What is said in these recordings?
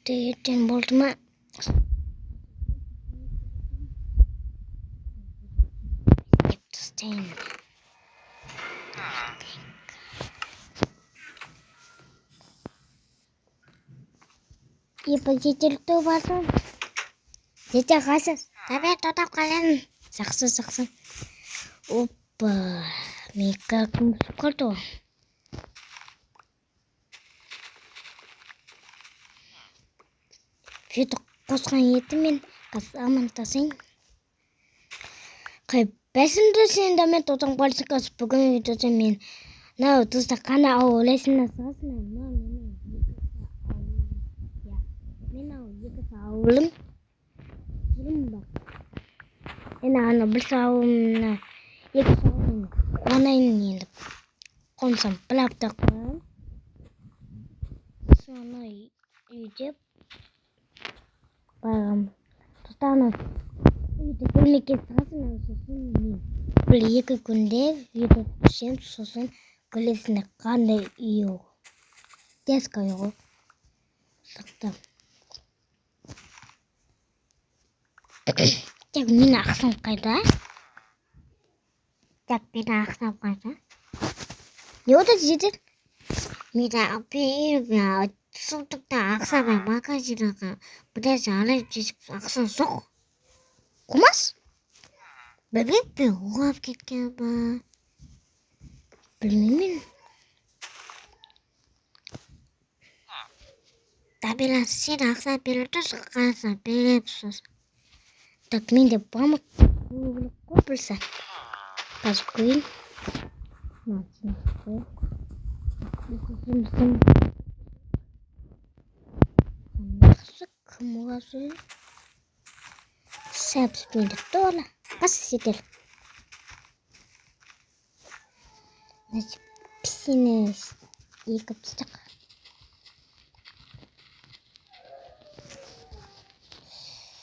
Değirten buldum. Staying. Ипотеки тубасын. Жете қасыз. Табе тота қалан. Сақсы. Опа. Мека кім сұқырды. Феті қосқан еті мен қас амантасың. Қай бәсінді сен дәме тотың барсы қас бүгін видеосы мен. Нау тұзда қана аулайсын асығасына. Мен екі ауылым. Жүрім бақ. Мен аны бір сауымына екі сауым қонайын енді. Қонсам бір апта қойым. Соны үйдеп бағым. Тұстаны үйді көрмеке сағасына сосын мен. Бір екі күнде үйді түсем сосын көресіне қандай үйі. Деска үйі. Сақтам. Тек мен ақсам қайда? Тек мен ақсам қайда? Не ода жедір? Мен апайым сұлтықта ақсамай магазинаға біраз алып жесіп ақсан соқ. Қомас? Бәбек пе оғап кеткен ба? Білмеймін. Табелан сен ақсан беріп тұрсың, қасан беріп сосын. Так мен де бамық қопылса. Қазір көйін. Нақсы кім оғасы? Сәбіз менді тола. Қасы сетер. Пісіні екі пістік.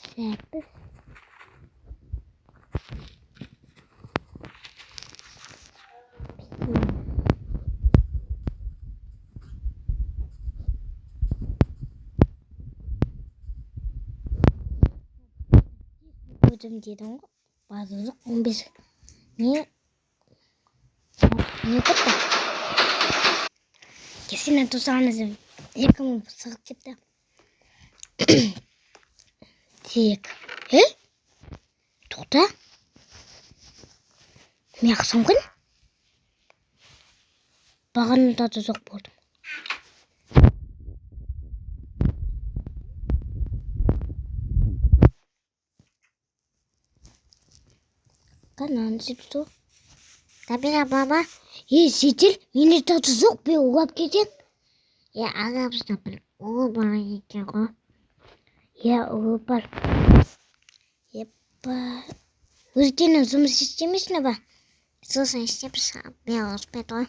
Сәбіз. Ödüm dedim. Bazı 15. Ne kıtta? Kesin tuzağınızı yakımı sıkıp gitti. Tek. He? Toqta? Мен ақсам күн? Бағанында тұзақ болдым. Қанан сөйтті? Табира баба, сетел, мені тұзақ бе оғап кетен? Ағамызда бір оғы бар екен ғой. Оғы бар. Өздерінің жұмыс істемесіне ба? Сосын істепсі, мен ұспет ғой.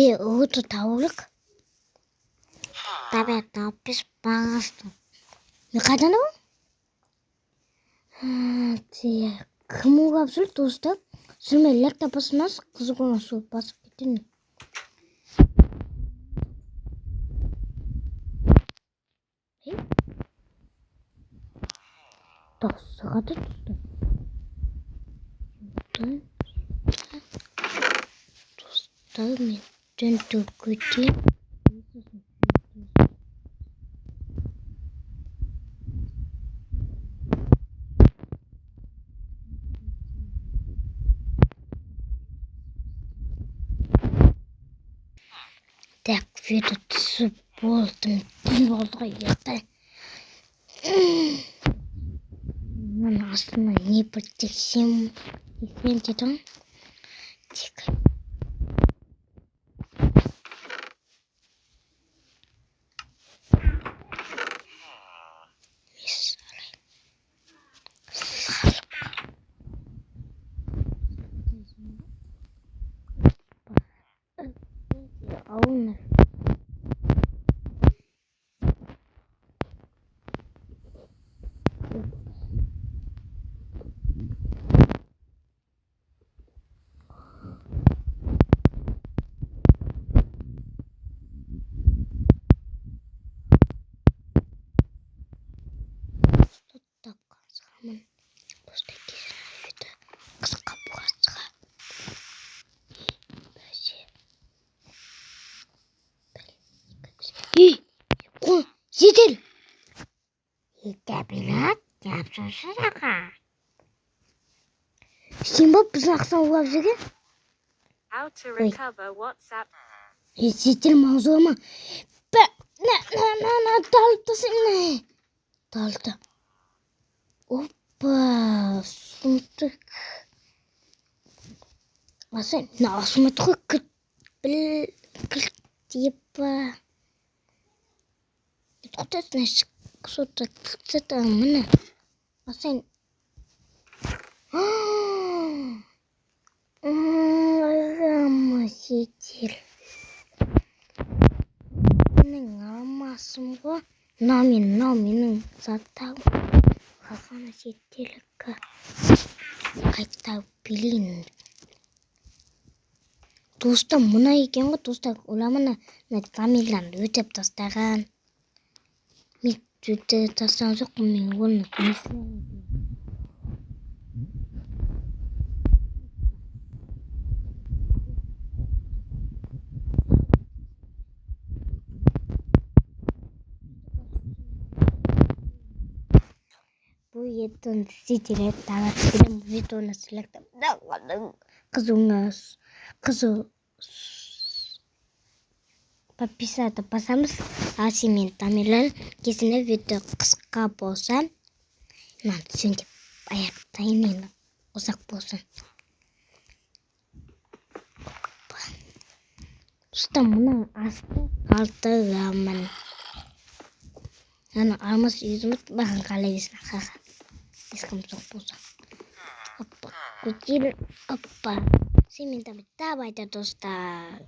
Оғыты тауылық. Табир тауыппес бағысты. Мен қайдан ол? Кім оғап жүр досты? Сүрмелер тапасынас қызығына суып басып кеткен. Тақсыға да түсті. Достар мен түнті көте. Так, видео түсіп болдым. Түн болдыға ерді. Мен астына не бір тексем дедім. Тек. Ауына. Ih, жетел. Табилат, жапсырсыз аға. Сен боп біздің ақсан ұлап жүрген? How to recover WhatsApp. Жетел маңзуыма. Далды сені. Далды. Опа, сұмдық. Асен, асыматығы кілт дейіпа. Құтасына что-то кілтсеті мұны. Асен. Ағама жетел. Менің алмасым ғой. Менің заттағым. Ағама жетелікі. Қайта білейін. Достым мұна екен ғой, достар. Оламына камераны өтеп тастаған. Мен өтеп тастаған жоқ, мен оны несіне. Бұл етін сетелет тағат білім видеоны сіліктім. Қызу подписаться басамыз. Аси мен тамерлан кезінде видео қысқа болса, мынаны түсіндеп аяқтаймын, ұзақ болсын. Ұста мұның асты қалтырамын. Ана алмас үйізіміз баған қалай бесін қаға. Ескім жоқ болса. Опа, көтел, опа. Сен мен табайда достар.